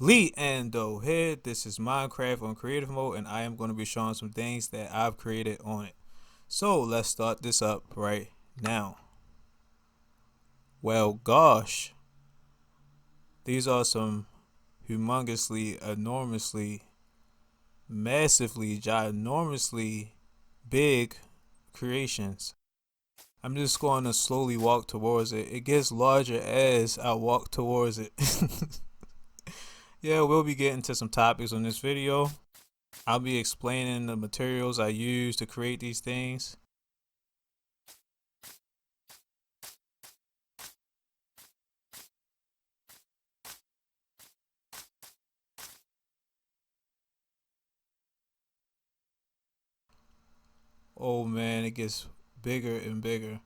Leando here. This is Minecraft on creative mode, and I am going to be showing some things that I've created on it. So let's start this up right now. Well, gosh, these are some humongously, enormously, massively, ginormously big creations. I'm just going to slowly walk towards it. It gets larger as I walk towards it. Yeah, we'll be getting to some topics on this video. I'll be explaining the materials I use to create these things. Oh man, it gets bigger and bigger.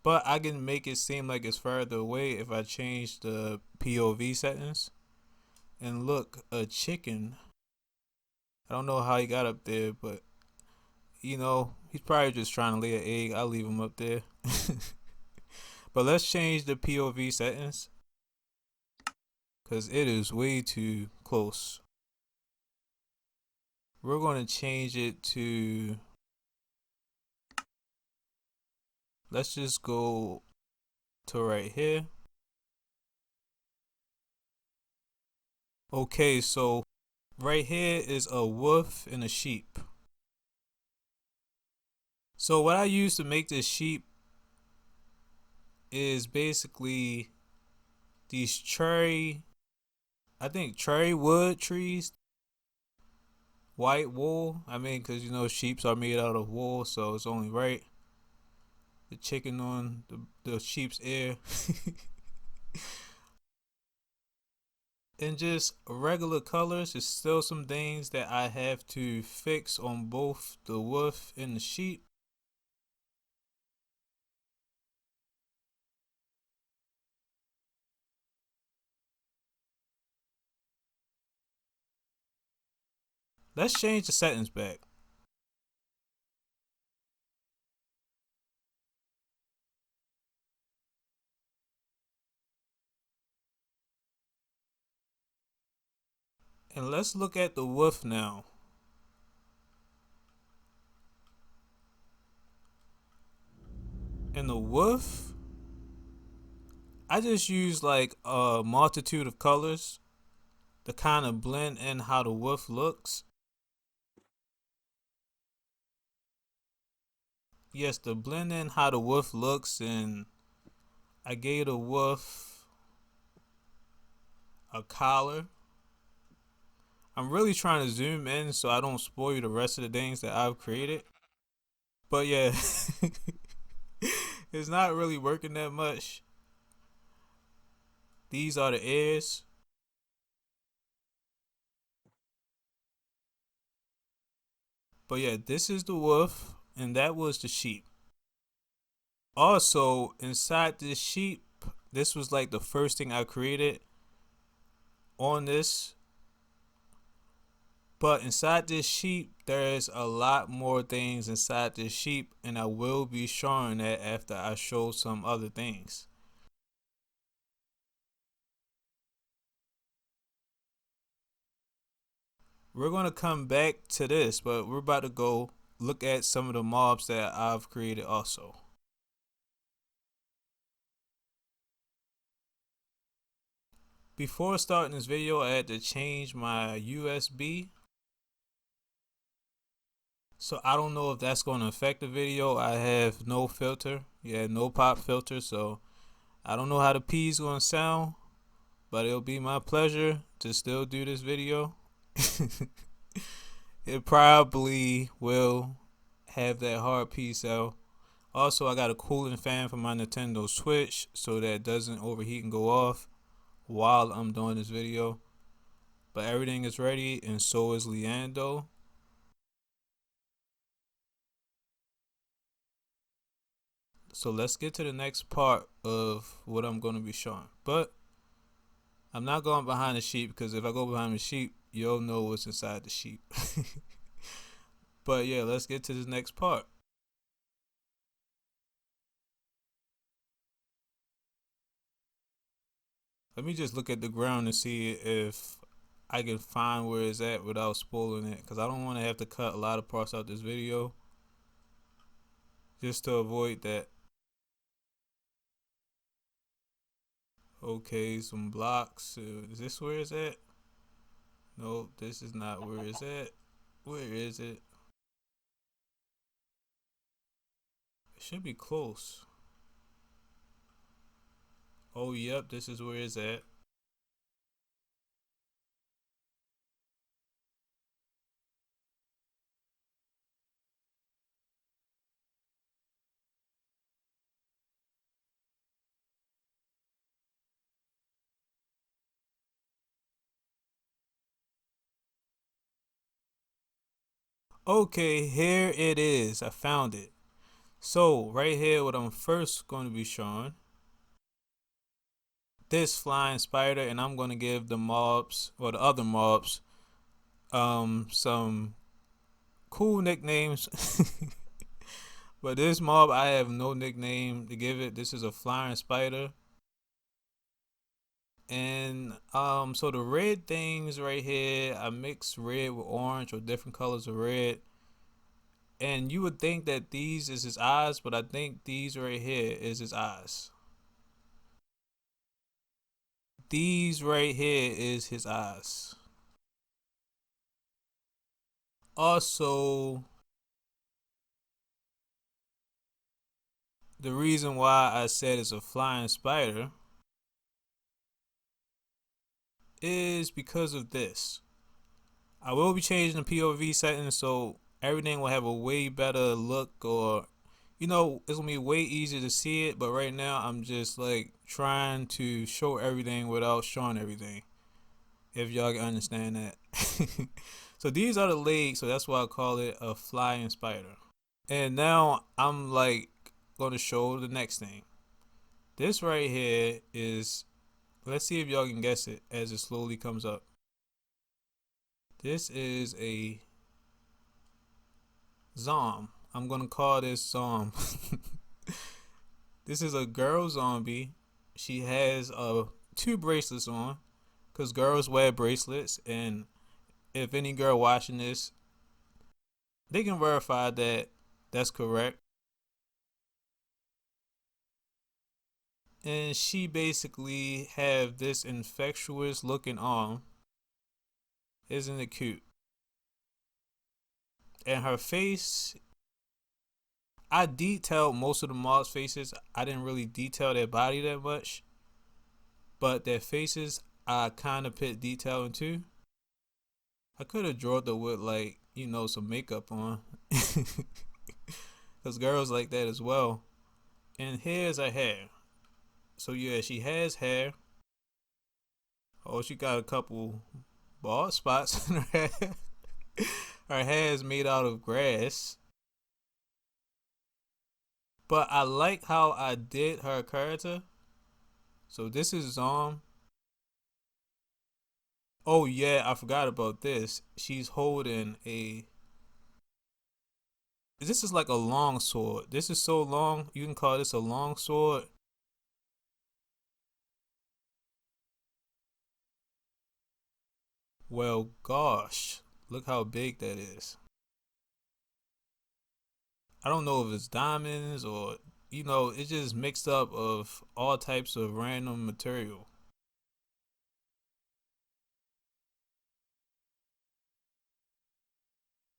But I can make it seem like it's further away if I change the POV settings. And look, a chicken. I don't know how he got up there, but he's probably just trying to lay an egg. I'll leave him up there. But let's change the POV settings because it is way too close. We're going to change it to, let's just go to right here. Okay, so right here is a wolf and a sheep. So what I use to make this sheep is basically these I think cherry wood trees, white wool. I mean, because sheeps are made out of wool, so it's only right. The chicken on the sheep's ear. And just regular colors. There's still some things that I have to fix on both the wolf and the sheep. Let's change the settings back. And let's look at the wolf now. And the wolf, I just use like a multitude of colors to kind of blend in how the wolf looks. Yes, to blend in how the wolf looks, and I gave the wolf a collar. I'm really trying to zoom in so I don't spoil the rest of the things that I've created. But yeah, it's not really working that much. These are the ears. But yeah, this is the wolf, and that was the sheep. Also, inside this sheep, this was like the first thing I created on this. But inside this sheep, there's a lot more things inside this sheep, and I will be showing that after I show some other things. We're going to come back to this, but we're about to go look at some of the mobs that I've created also. Before starting this video, I had to change my USB. So I don't know if that's going to affect the video. I have no filter. Yeah, no pop filter. So I don't know how the P is going to sound, but it'll be my pleasure to still do this video. It probably will have that hard P sound. Also, I got a cooling fan for my Nintendo Switch so that it doesn't overheat and go off while I'm doing this video. But everything is ready, and so is Leando. So let's get to the next part of what I'm going to be showing. But I'm not going behind the sheep, because if I go behind the sheep, you'll know what's inside the sheep. But yeah, let's get to the next part. Let me just look at the ground and see if I can find where it's at without spoiling it, because I don't want to have to cut a lot of parts out this video just to avoid that. Okay, some blocks. Is this where it's at? Nope, this is not where it's at. Where is it? It should be close. Oh, yep, this is where it's at. Okay, here it is. I found it. So, right here, what I'm first going to be showing this flying spider, and I'm going to give the mobs, or the other mobs, some cool nicknames. But this mob, I have no nickname to give it. This is a flying spider. And so the red things right here, I mix red with orange or different colors of red. And you would think that these is his eyes, but I think these right here is his eyes. These right here is his eyes. Also, the reason why I said it's a flying spider is because of this. I will be changing the POV settings so everything will have a way better look, or it's gonna be way easier to see it. But right now I'm just like trying to show everything without showing everything, if y'all can understand that. So these are the legs, so that's why I call it a flying spider. And now I'm like gonna show the next thing. This right here is, let's see if y'all can guess it as it slowly comes up. This is a Zom. I'm gonna call this Zom. This is a girl zombie. She has two bracelets on, cause girls wear bracelets, and if any girl watching this, they can verify that that's correct. And she basically have this infectious looking arm. Isn't it cute? And her face, I detailed most of the mobs' faces. I didn't really detail their body that much, but their faces I kind of put detail into. I could have drawn the with like some makeup on, cause girls like that as well. And here's her hair. So yeah, she has hair. Oh, she got a couple bald spots in her hair. Her hair is made out of grass. But I like how I did her character. So this is Oh yeah, I forgot about this. She's holding a. This is like a long sword. This is so long, you can call this a long sword. Well, gosh, look how big that is. I don't know if it's diamonds or it's just mixed up of all types of random material.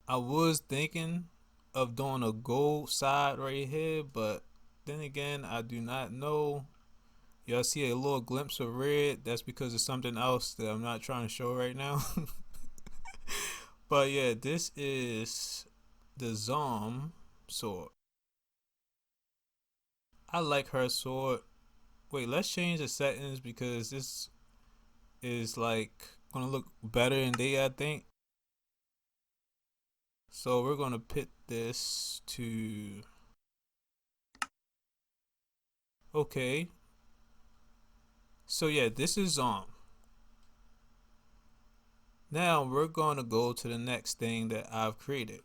I was thinking of doing a gold side right here, but then again, I do not know. Y'all see a little glimpse of red? That's because of something else that I'm not trying to show right now. But yeah, this is the Zom sword. I like her sword. Wait, let's change the settings because this is like gonna look better in day, I think. So we're gonna put this to okay. So yeah, this is Now we're gonna go to the next thing that I've created.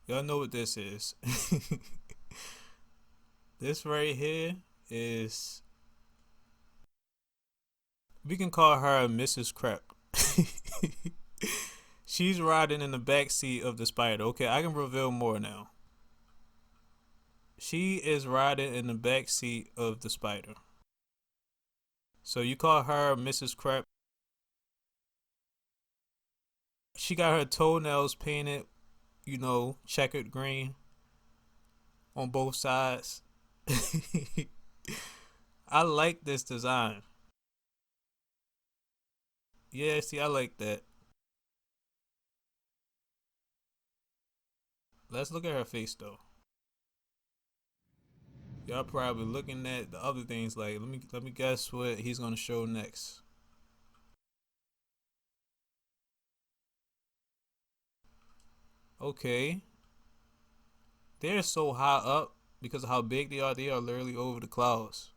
Y'all know what this is. This right here is We can call her Mrs. Crep. She's riding in the back seat of the spider. Okay, I can reveal more now. She is riding in the back seat of the spider. So you call her Mrs. Crep. She got her toenails painted, checkered green on both sides. I like this design. Yeah, see, I like that. Let's look at her face though. Y'all probably looking at the other things like let me guess what he's gonna show next. Okay. They're so high up because of how big they are. They are literally over the clouds.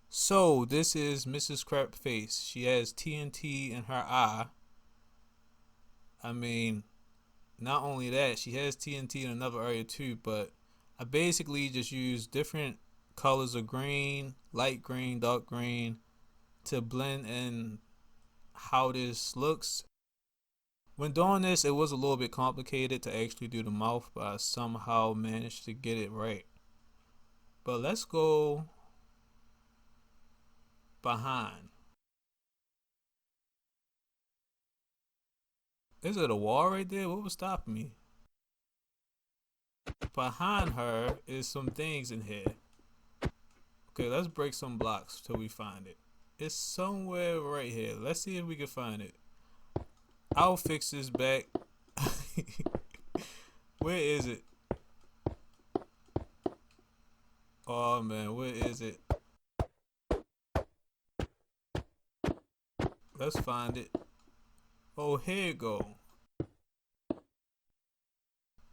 So this is Mrs. Crab Face. She has TNT in her eye. I mean, not only that, she has TNT in another area too, but I basically just use different colors of green, light green, dark green to blend in how this looks. When doing this, it was a little bit complicated to actually do the mouth, but I somehow managed to get it right. But let's go behind. Is it a wall right there? What was stopping me? Behind her is some things in here. Okay, let's break some blocks till we find it. It's somewhere right here. Let's see if we can find it. I'll fix this back. Where is it? Oh man, where is it? Let's find it. Oh, here it go.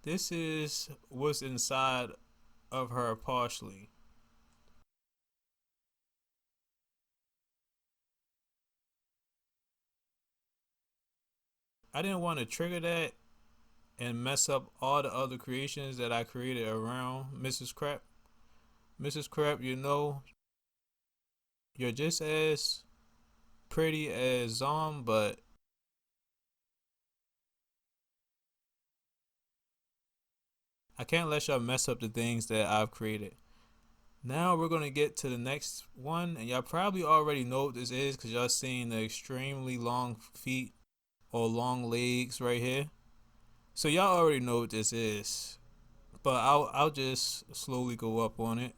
This is what's inside of her partially. I didn't want to trigger that and mess up all the other creations that I created around Mrs. Crap. Mrs. Crap, you're just as pretty as Zom, but I can't let y'all mess up the things that I've created. Now we're gonna get to the next one, and y'all probably already know what this is because y'all seen the extremely long feet or long legs right here. So y'all already know what this is, but I'll just slowly go up on it.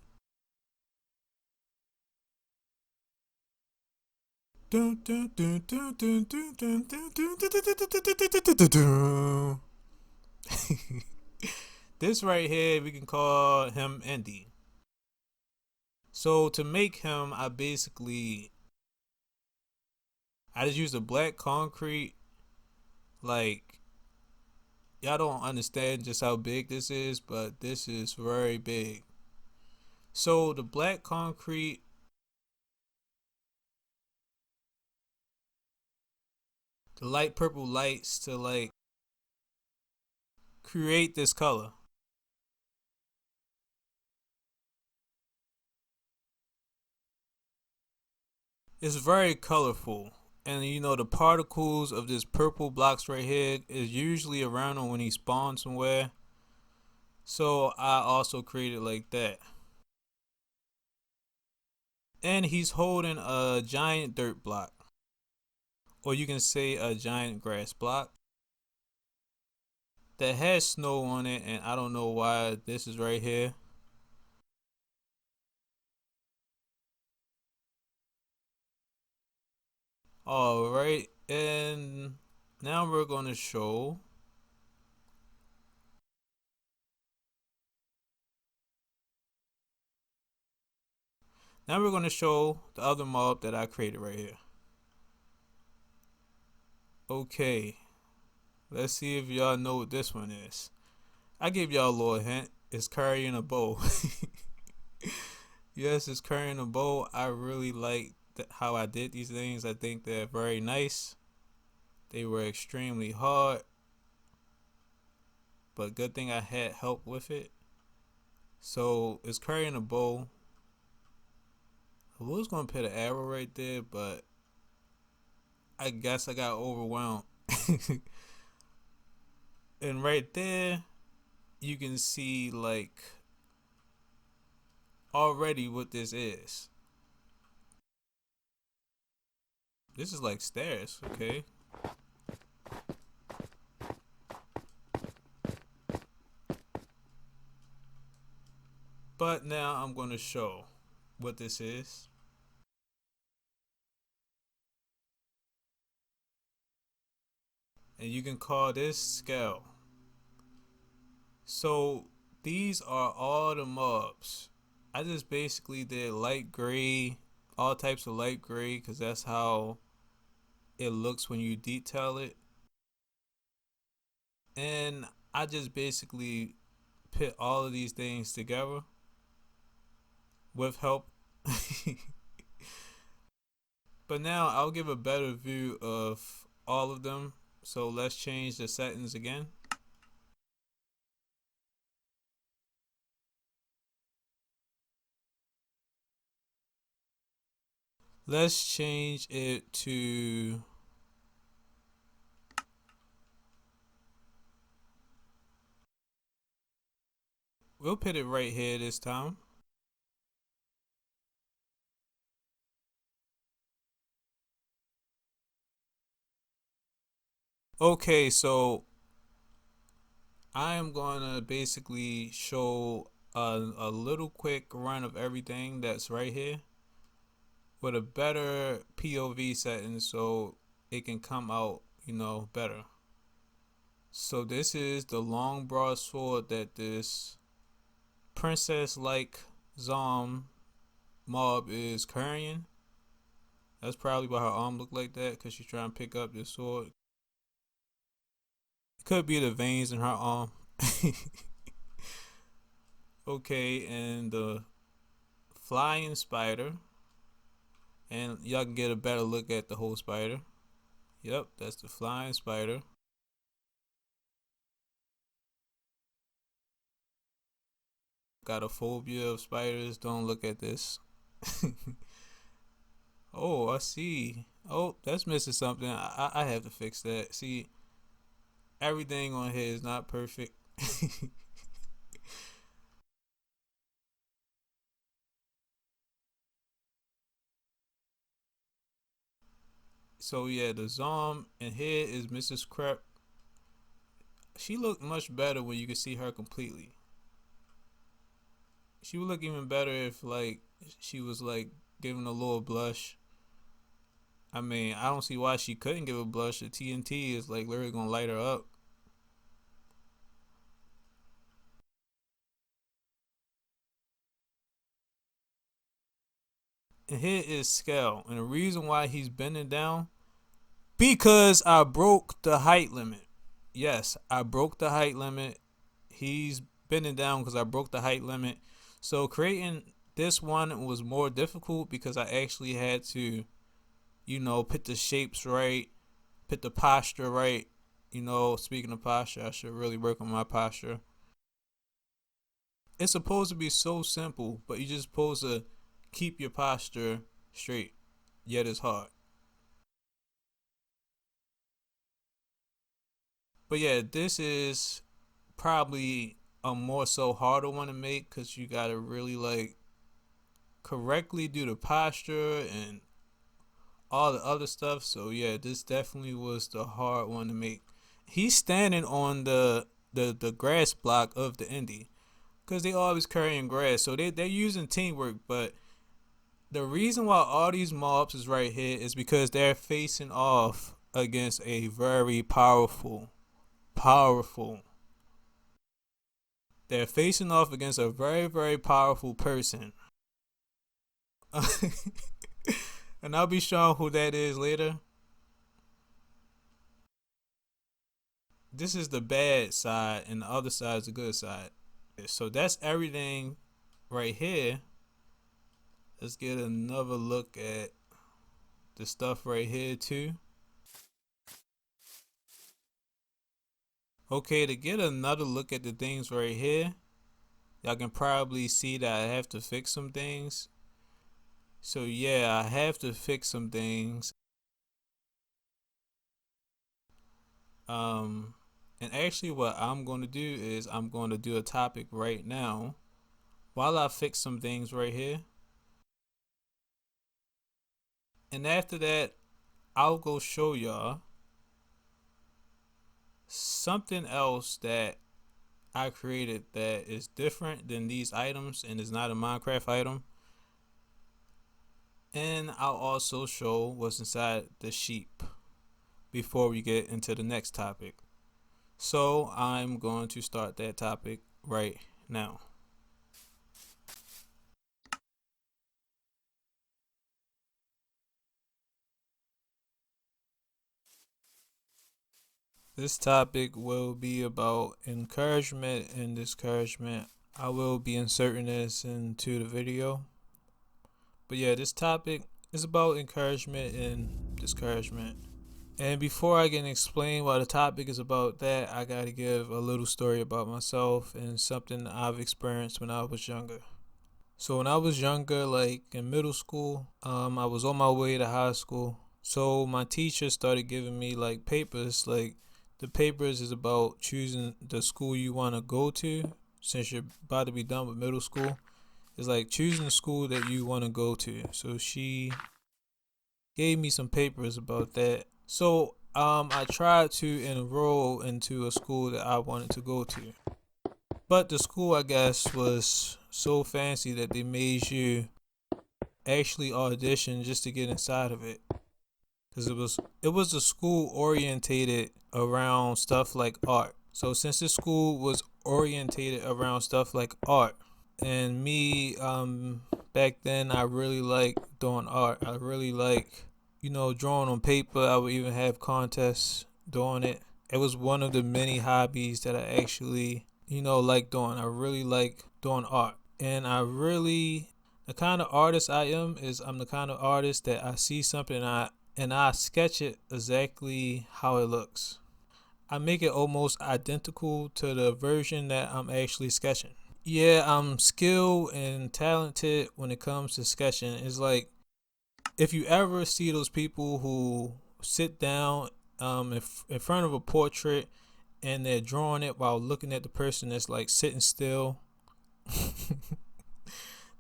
This right here we can call him Andy. So to make him, I just use a black concrete. Like, y'all don't understand just how big this is, but this is very big. So the black concrete, the light purple lights to like create this color. It's very colorful. And the particles of this purple blocks right here is usually around him when he spawns somewhere. So I also created like that. And he's holding a giant dirt block. Or you can say a giant grass block that has snow on it, and I don't know why this is right here. Alright, and now we're going to show the other mob that I created right here. Okay, let's see if y'all know what this one is. I gave y'all a little hint. It's carrying a bow. Yes, it's carrying a bow. I really like how I did these things. I think they're very nice. They were extremely hard, but good thing I had help with it. So it's carrying a bow. I was gonna put an arrow right there, but I guess I got overwhelmed. And right there, you can see like already what this is. This is like stairs, okay? But now I'm gonna show what this is. And you can call this scale. So these are all the mobs. I just basically did light gray, all types of light gray, because that's how it looks when you detail it. And I just basically put all of these things together with help. But now I'll give a better view of all of them. So let's change the settings again. Let's change it to, we'll put it right here this time. Okay, so I am going to basically show a little quick run of everything that's right here with a better POV setting so it can come out, better. So this is the long broadsword that this princess like Zom mob is carrying. That's probably why her arm looked like that, because she's trying to pick up this sword. It could be the veins in her arm. Okay, and the flying spider. And y'all can get a better look at the whole spider. Yep, that's the flying spider. Got a phobia of spiders. Don't look at this. Oh, I see. Oh, that's missing something. I have to fix that. See, everything on here is not perfect. So yeah, the Zom, and here is Mrs. Crep. She looked much better when you could see her completely. She would look even better if like she was like giving a little blush. I mean, I don't see why she couldn't give a blush. The TNT is like literally gonna light her up. And here is Scale, and the reason why he's bending down, because I broke the height limit. Yes, I broke the height limit. He's bending down because I broke the height limit. So creating this one was more difficult because I actually had to, put the shapes right, put the posture right. Speaking of posture, I should really work on my posture. It's supposed to be so simple, but you're just supposed to keep your posture straight. Yet it's hard. But yeah, this is probably a more so harder one to make because you gotta really like correctly do the posture and all the other stuff. So yeah, this definitely was the hard one to make. He's standing on the grass block of the indie because they always carrying grass, so they're using teamwork. But the reason why all these mobs is right here is because they're facing off against a very powerful. They're facing off against a very, very powerful person. And I'll be showing who that is later. This is the bad side, and the other side is the good side. So that's everything right here. Let's get another look at the stuff right here, too. Okay, to get another look at the things right here, y'all can probably see that I have to fix some things. So yeah, I have to fix some things. Um, and actually, what I'm going to do is I'm going to do a topic right now while I fix some things right here. And after that, I'll go show y'all something else that I created that is different than these items and is not a Minecraft item. And I'll also show what's inside the sheep before we get into the next topic. So I'm going to start that topic right now. This topic will be about encouragement and discouragement. I will be inserting this into the video. But yeah, this topic is about encouragement and discouragement. And before I can explain what the topic is about, that I gotta give a little story about myself and something I've experienced when I was younger. So when I was younger, like in middle school, I was on my way to high school. So my teacher started giving me like papers. Like the papers is about choosing the school you want to go to. Since you're about to be done with middle school, it's like choosing the school that you want to go to. So she gave me some papers about that. So I tried to enroll into a school that I wanted to go to. But the school, I guess, was so fancy that they made you actually audition just to get inside of it. Because it was a school orientated around stuff like art. So since this school was orientated around stuff like art, and me back then I really like doing art. I really like drawing on paper. I would even have contests doing it. It was one of the many hobbies that I actually like doing. I really like doing art, and the kind of artist I am is I'm the kind of artist that I see something and I sketch it exactly how it looks. I make it almost identical to the version that I'm actually sketching. Yeah, I'm skilled and talented when it comes to sketching. It's like if you ever see those people who sit down in front of a portrait and they're drawing it while looking at the person that's like sitting still.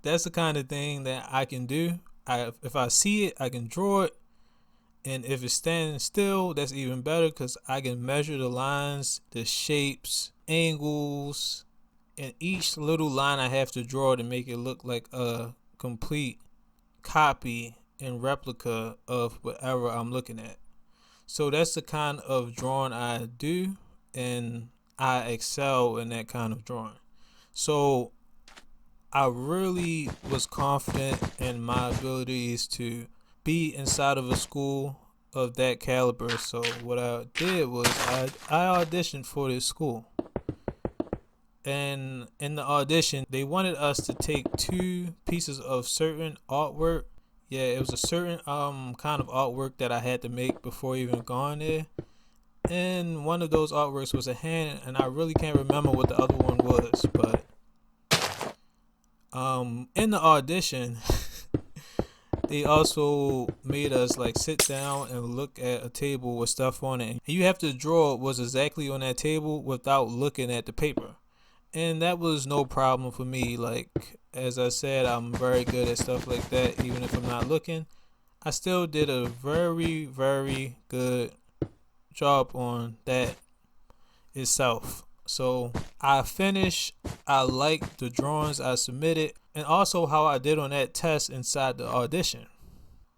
That's the kind of thing that I can do. If I see it, I can draw it. And if it's standing still, that's even better because I can measure the lines, the shapes, angles, and each little line I have to draw to make it look like a complete copy and replica of whatever I'm looking at. So that's the kind of drawing I do, and I excel in that kind of drawing. So I really was confident in my abilities to be inside of a school of that caliber. So what I did was I auditioned for this school. And in the audition, they wanted us to take two pieces of certain artwork. Yeah, it was a certain kind of artwork that I had to make before even going there. And one of those artworks was a hand, and I really can't remember what the other one was. But in the audition, they also made us like sit down and look at a table with stuff on it. And you have to draw what's exactly on that table without looking at the paper. And that was no problem for me. Like as I said, I'm very good at stuff like that, even if I'm not looking. I still did a very, very good job on that itself. So I finished. I liked the drawings I submitted, and also how I did on that test inside the audition.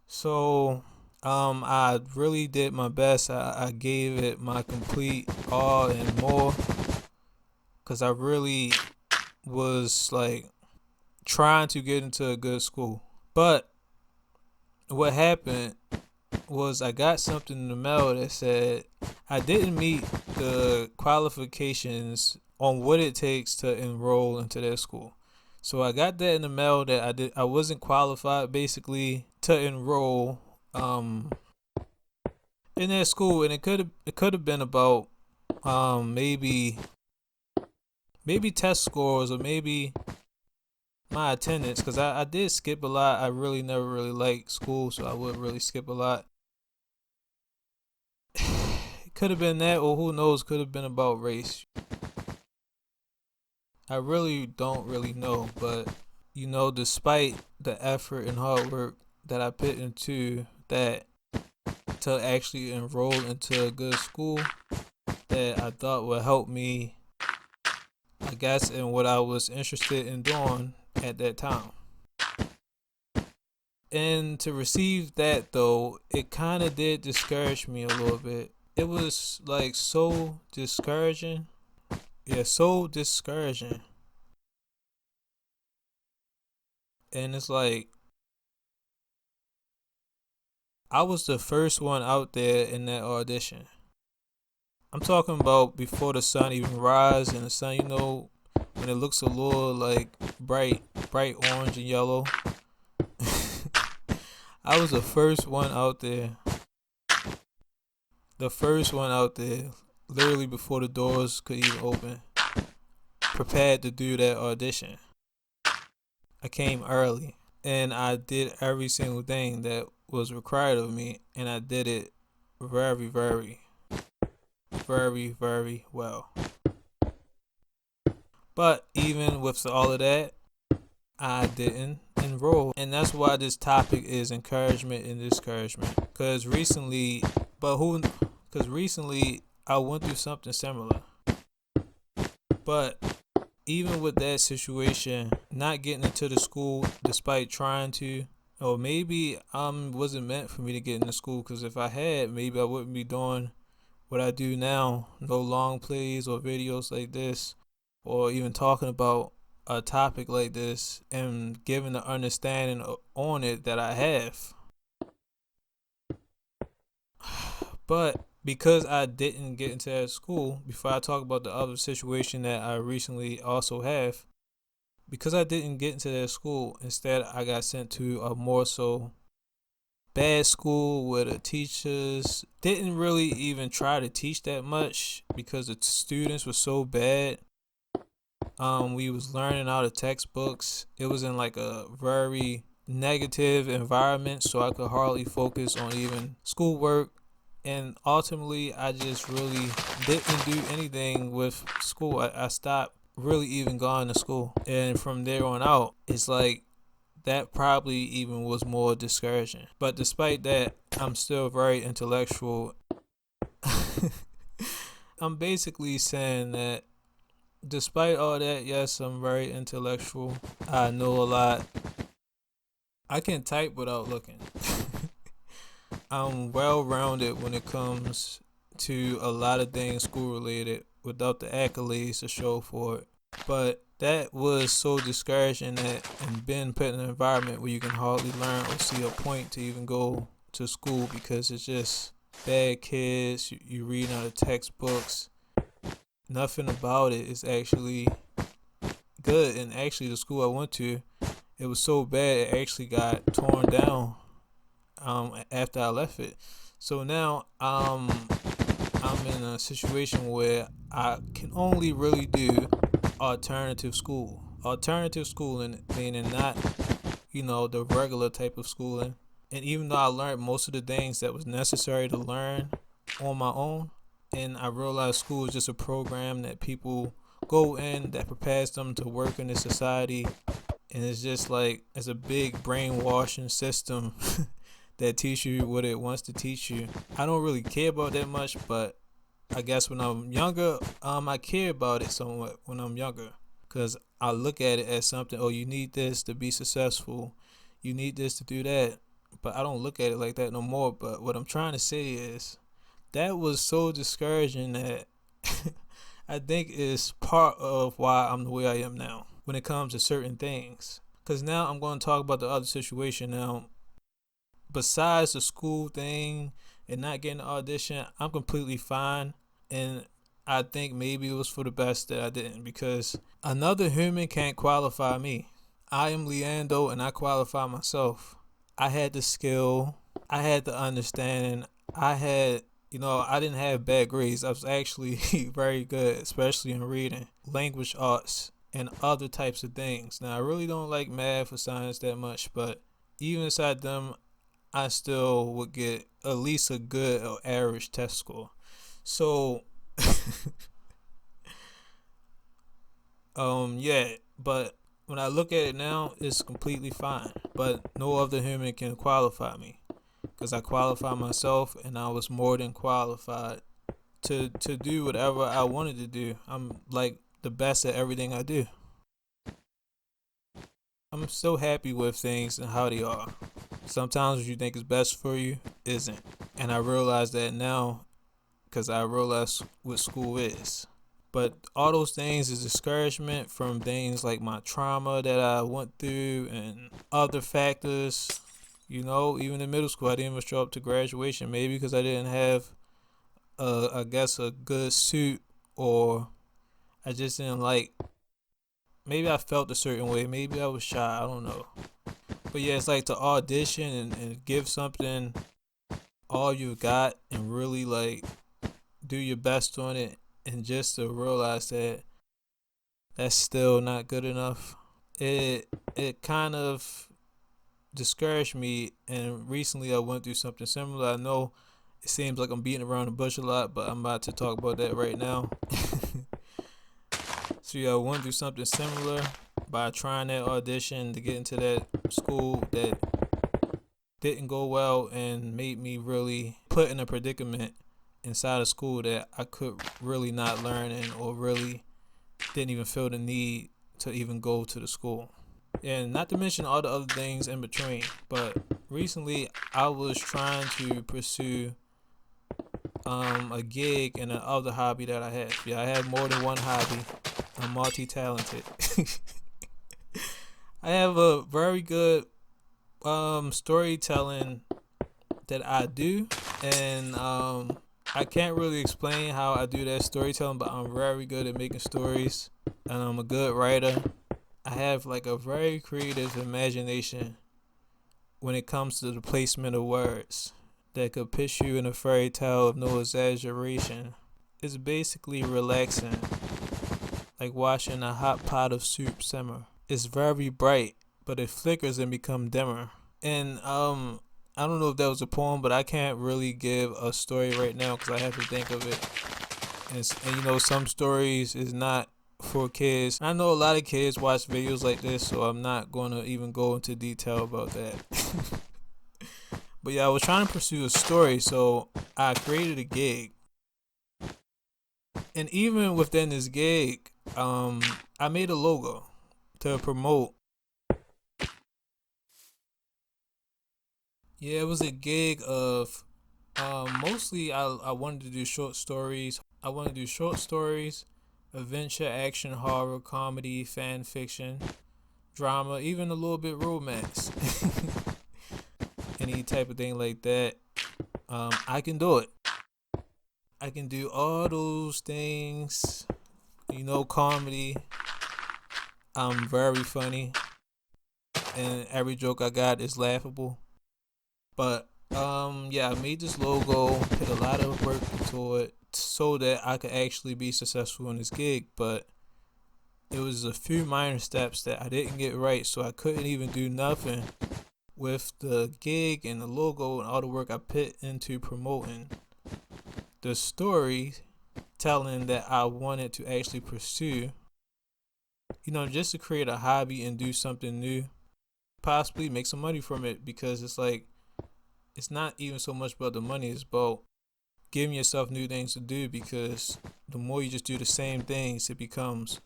So I really did my best. I gave it my complete all and more, because I really was like trying to get into a good school. But what happened was I got something in the mail that said I didn't meet the qualifications on what it takes to enroll into their school. So I got that in the mail that I wasn't qualified basically to enroll in their school, and it could have been about maybe test scores, or maybe my attendance, because I did skip a lot. I really never really liked school, so I would really skip a lot. It could have been that, or who knows, could have been about race. I really don't really know, but despite the effort and hard work that I put into that to actually enroll into a good school that I thought would help me, I guess, in what I was interested in doing at that time. And to receive that, though, it kind of did discourage me a little bit. It was like so discouraging. Yeah, so discouraging. And it's like, I was the first one out there in that audition. I'm talking about before the sun even rise, and the sun, when it looks a little like bright orange and yellow. I was the first one out there. The first one out there, literally before the doors could even open, prepared to do that audition. I came early, and I did every single thing that was required of me, and I did it very, very, very, very well. But even with all of that, I didn't enroll. And that's why this topic is encouragement and discouragement. Because recently I went through something similar. But even with that situation, not getting into the school despite trying to, or maybe wasn't meant for me to get into school, because if I had, maybe I wouldn't be doing what I do now. No long plays or videos like this, or even talking about a topic like this and giving the understanding on it that I have. But because I didn't get into that school, before I talk about the other situation that I recently also have, because I didn't get into that school, instead I got sent to a more so bad school where the teachers didn't really even try to teach that much because the students were so bad. We was learning out of textbooks. It was in like a very negative environment, so I could hardly focus on even schoolwork. And ultimately, I just really didn't do anything with school. I stopped really even going to school. And from there on out, it's like that probably even was more discouraging. But despite that, I'm still very intellectual. I'm basically saying that despite all that, yes, I'm very intellectual. I know a lot. I can type without looking. I'm well rounded when it comes to a lot of things school related without the accolades to show for it. But that was so discouraging that and being put in an environment where you can hardly learn or see a point to even go to school because it's just bad kids, you read out of textbooks. Nothing about it is actually good. And actually the school I went to, it was so bad it actually got torn down after I left it. So now I'm in a situation where I can only really do alternative school. Alternative schooling meaning not, the regular type of schooling. And even though I learned most of the things that was necessary to learn on my own, and I realized school is just a program that people go in that prepares them to work in this society, and it's just like it's a big brainwashing system that teach you what it wants to teach you. I don't really care about that much, but I guess when I'm younger, I care about it somewhat when I'm younger, because I look at it as something. Oh, you need this to be successful. You need this to do that. But I don't look at it like that no more. But what I'm trying to say is that was so discouraging that I think is part of why I'm the way I am now when it comes to certain things. Because now I'm going to talk about the other situation now. Besides the school thing and not getting the audition, I'm completely fine. And I think maybe it was for the best that I didn't, because another human can't qualify me. I am Leando and I qualify myself. I had the skill, I had the understanding, I didn't have bad grades. I was actually very good, especially in reading, language arts. and other types of things. Now, I really don't like math or science that much, but even inside them, I still would get at least a good or average test score. So, yeah, but when I look at it now, it's completely fine. But no other human can qualify me because I qualify myself, and I was more than qualified to do whatever I wanted to do. I'm like the best at everything I do. I'm so happy with things and how they are. Sometimes what you think is best for you isn't. And I realize that now because I realize what school is. But all those things is discouragement from things like my trauma that I went through and other factors. Even in middle school, I didn't even show up to graduation. Maybe because I didn't have, I guess, a good suit, or I just didn't like. Maybe I felt a certain way. Maybe I was shy. I don't know. But yeah, it's like to audition and give something all you got and really like do your best on it, and just to realize that that's still not good enough. It kind of discouraged me, and recently I went through something similar. I know it seems like I'm beating around the bush a lot, but I'm about to talk about that right now. So yeah, I went through something similar by trying that audition to get into that school that didn't go well and made me really put in a predicament inside of school that I could really not learn in, or really didn't even feel the need to even go to the school. And not to mention all the other things in between. But recently I was trying to pursue a gig and another hobby that I have. Yeah, I have more than one hobby. I'm multi-talented. I have a very good storytelling that I do, and I can't really explain how I do that storytelling, but I'm very good at making stories, and I'm a good writer. I have like a very creative imagination when it comes to the placement of words that could pitch you in a fairy tale of no exaggeration. It's basically relaxing, like watching a hot pot of soup simmer. It's very bright, but it flickers and becomes dimmer. And I don't know if that was a poem, but I can't really give a story right now because I have to think of it. And some stories is not for kids. I know a lot of kids watch videos like this, so I'm not going to even go into detail about that. But yeah, I was trying to pursue a story, so I created a gig. And even within this gig, I made a logo to promote. Yeah, it was a gig of mostly I wanted to do short stories. I want to do short stories, adventure, action, horror, comedy, fan fiction, drama, even a little bit romance. Any type of thing like that. I can do it. I can do all those things. Comedy. I'm very funny, and every joke I got is laughable. But yeah, I made this logo, put a lot of work into it so that I could actually be successful in this gig. But it was a few minor steps that I didn't get right, so I couldn't even do nothing with the gig and the logo and all the work I put into promoting the story telling that I wanted to actually pursue. Just to create a hobby and do something new, possibly make some money from it, because it's like it's not even so much about the money, it's about giving yourself new things to do, because the more you just do the same things, it becomes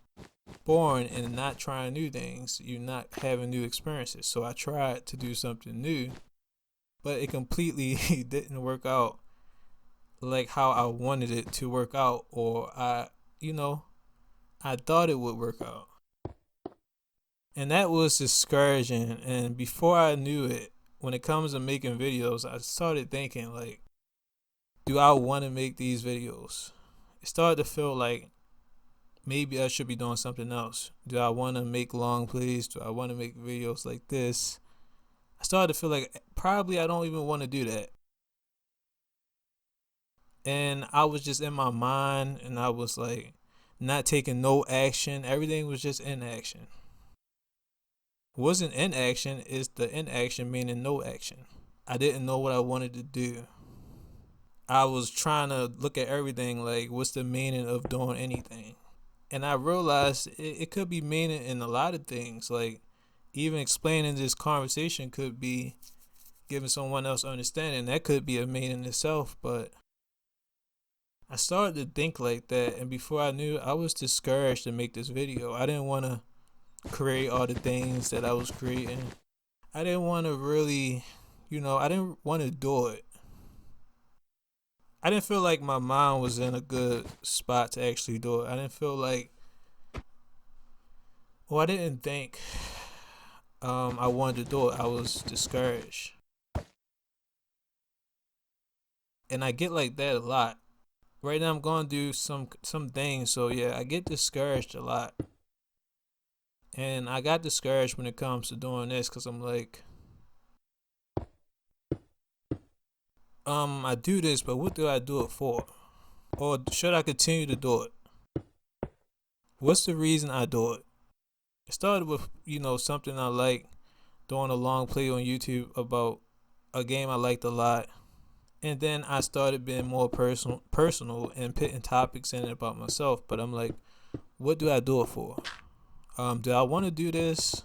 boring, and not trying new things, you're not having new experiences. So I tried to do something new, but it completely didn't work out like how I wanted it to work out, or I thought it would work out. And that was discouraging. And before I knew it, when it comes to making videos, I started thinking, like, do I want to make these videos? It started to feel like maybe I should be doing something else. Do I want to make long plays? Do I want to make videos like this? I started to feel like probably I don't even want to do that. And I was just in my mind, and I was like, not taking no action. Everything was just inaction. Wasn't inaction, is the inaction meaning no action. I didn't know what I wanted to do. I was trying to look at everything like, what's the meaning of doing anything? And I realized it could be meaning in a lot of things. Like, even explaining this conversation could be giving someone else understanding. That could be a meaning in itself. But I started to think like that, and before I knew, I was discouraged to make this video. I didn't want to create all the things that I was creating. I didn't want to really, I didn't want to do it. I didn't feel like my mind was in a good spot to actually do it. I didn't feel like, I didn't think I wanted to do it. I was discouraged. And I get like that a lot. Right now I'm going to do some things, so yeah, I get discouraged a lot. And I got discouraged when it comes to doing this, because I'm like, I do this, but what do I do it for? Or should I continue to do it? What's the reason I do it? It started with, something I like, doing a long play on YouTube about a game I liked a lot. And then I started being more personal and putting topics in it about myself. But I'm like, what do I do it for? Do I want to do this?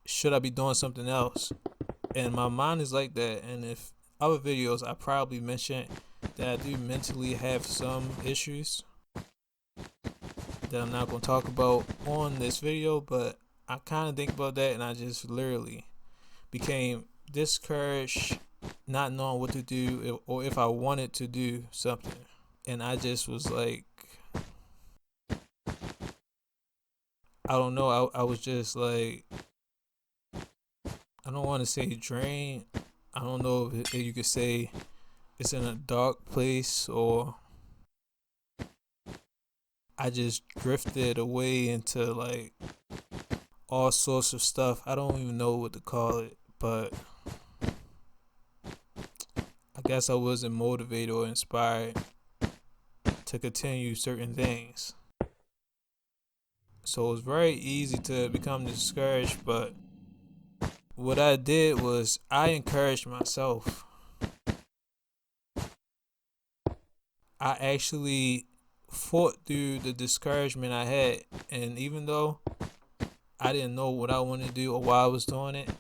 Should I be doing something else? And my mind is like that. And if other videos, I probably mentioned that I do mentally have some issues that I'm not going to talk about on this video, but I kind of think about that, and I just literally became discouraged, not knowing what to do, or if I wanted to do something. And I just was like, I don't know, I was just like, I don't want to say drained. I don't know if you could say it's in a dark place, or I just drifted away into like all sorts of stuff. I don't even know what to call it, but I guess I wasn't motivated or inspired to continue certain things. So it was very easy to become discouraged, but what I did was I encouraged myself. I actually fought through the discouragement I had, and even though I didn't know what I wanted to do or why I was doing it,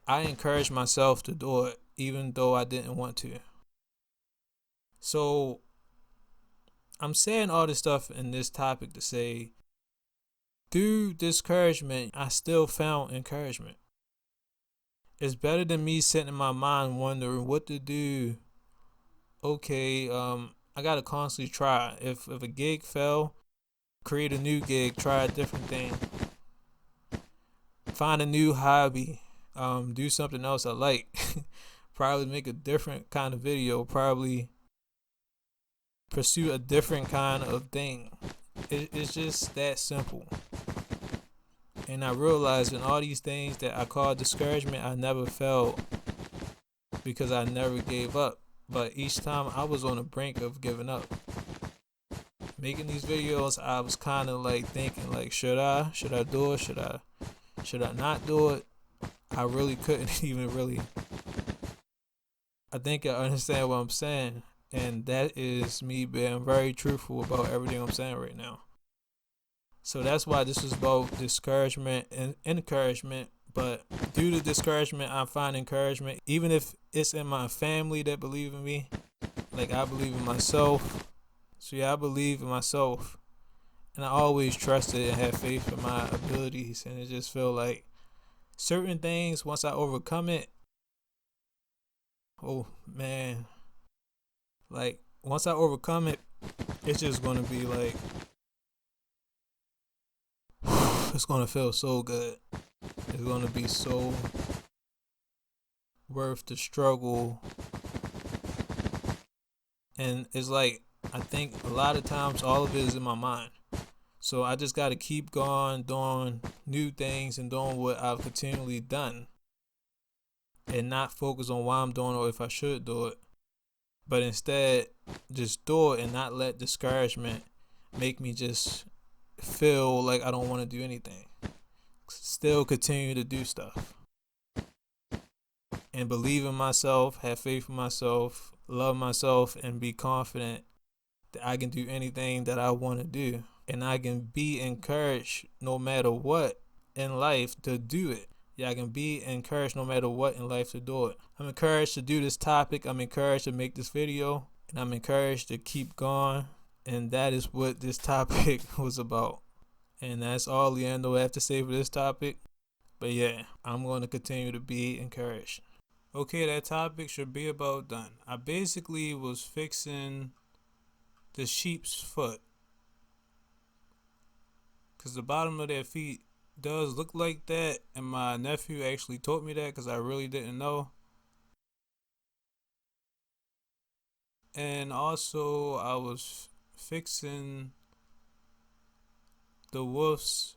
I encouraged myself to do it even though I didn't want to. So I'm saying all this stuff in this topic to say, through discouragement, I still found encouragement. It's better than me sitting in my mind wondering what to do. Okay, I gotta constantly try. If a gig fell, create a new gig, try a different thing, find a new hobby, do something else I like. Probably make a different kind of video, probably pursue a different kind of thing. It's just that simple. And I realized in all these things that I call discouragement, I never felt, because I never gave up. But each time I was on the brink of giving up. Making these videos, I was kind of like thinking like, should I do it? Should I not do it? I really couldn't even really. I think I understand what I'm saying. And that is me being very truthful about everything I'm saying right now. So that's why this is about discouragement and encouragement. But due to discouragement, I find encouragement. Even if it's in my family that believe in me. Like, I believe in myself. So yeah, I believe in myself. And I always trusted and had faith in my abilities. And it just felt like certain things, once I overcome it, oh man. Like, once I overcome it, it's just going to be like, it's going to feel so good. It's going to be so worth the struggle. And it's like, I think a lot of times all of it is in my mind. So I just got to keep going, doing new things and doing what I've continually done. And not focus on why I'm doing it or if I should do it. But instead, just do it and not let discouragement make me just feel like I don't want to do anything. Still continue to do stuff and believe in myself, have faith in myself, love myself, and be confident that I can do anything that I want to do. And I can be encouraged no matter what in life to do it. Yeah, I can be encouraged no matter what in life to do it. I'm encouraged to do this topic. I'm encouraged to make this video. And I'm encouraged to keep going. And that is what this topic was about. And that's all Leando have to say for this topic. But yeah, I'm going to continue to be encouraged. Okay, that topic should be about done. I basically was fixing the sheep's foot, because the bottom of their feet does look like that, and my nephew actually taught me that because I really didn't know. And also I was fixing the wolf's,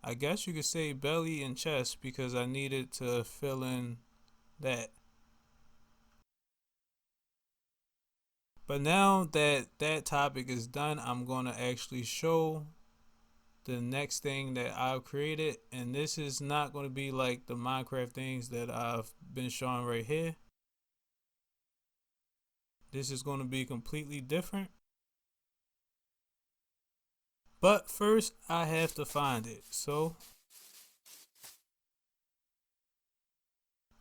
I guess you could say, belly and chest, because I needed to fill in that. But now that that topic is done, I'm going to actually show the next thing that I've created. And this is not going to be like the Minecraft things that I've been showing right here. This is going to be completely different. But first, I have to find it. So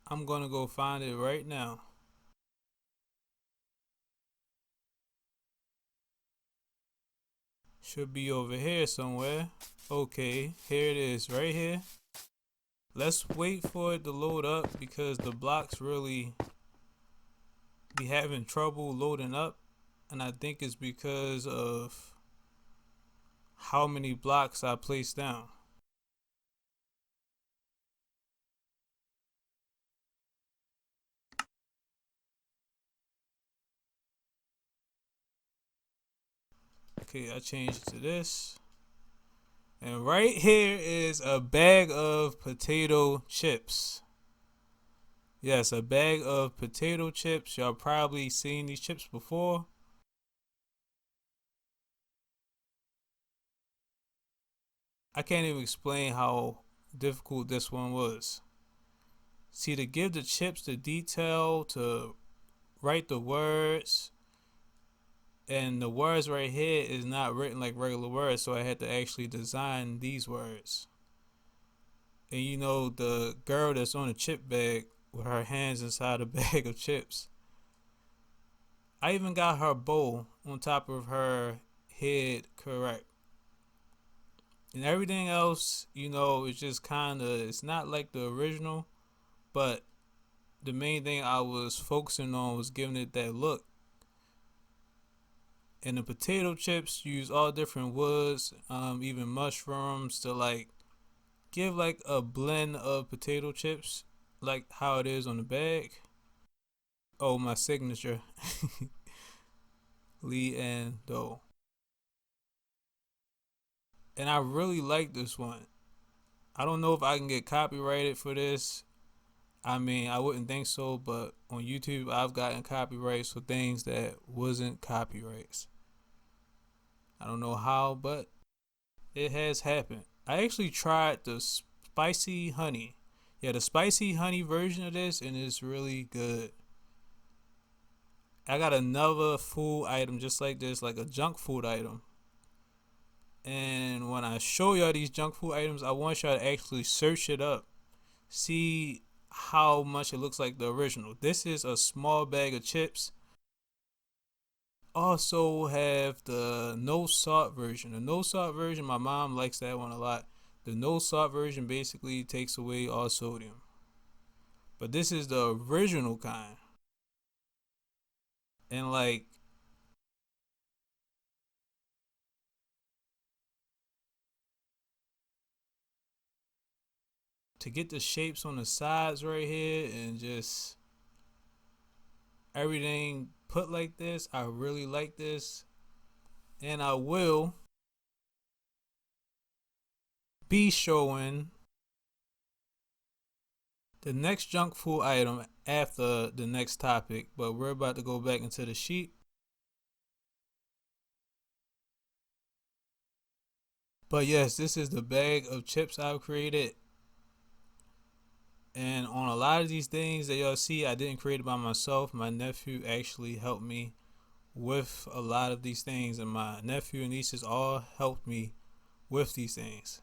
I'm going to go find it right now. Should be over here somewhere. Okay, here it is, right here. Let's wait for it to load up, because the blocks really be having trouble loading up. And I think it's because of how many blocks I placed down. Okay, I changed it to this. And right here is a bag of potato chips. Yes, a bag of potato chips. Y'all probably seen these chips before. I can't even explain how difficult this one was. See, to give the chips the detail, to write the words, and the words right here is not written like regular words, so I had to actually design these words. And you know, the girl that's on the chip bag with her hands inside a bag of chips, I even got her bow on top of her head correct. And everything else, you know, it's just kind of, it's not like the original, but the main thing I was focusing on was giving it that look. And the potato chips use all different woods, even mushrooms, to like give like a blend of potato chips, like how it is on the bag. Oh, my signature. Leando. And I really like this one. I don't know if I can get copyrighted for this. I mean, I wouldn't think so, but on YouTube, I've gotten copyrights for things that wasn't copyrights. I don't know how, but it has happened. I actually tried the spicy honey. Yeah, the spicy honey version of this, and it's really good. I got another food item just like this, like a junk food item. And when I show y'all these junk food items, I want y'all to actually search it up. See how much it looks like the original. This is a small bag of chips. Also have the no salt version. The no salt version, my mom likes that one a lot. The no salt version basically takes away all sodium. But this is the original kind. And like, to get the shapes on the sides right here and just everything put like this, I really like this. And I will be showing the next junk food item after the next topic, but we're about to go back into the sheet. But yes, this is the bag of chips I've created. And on a lot of these things that y'all see, I didn't create it by myself. My nephew actually helped me with a lot of these things, and my nephew and nieces all helped me with these things.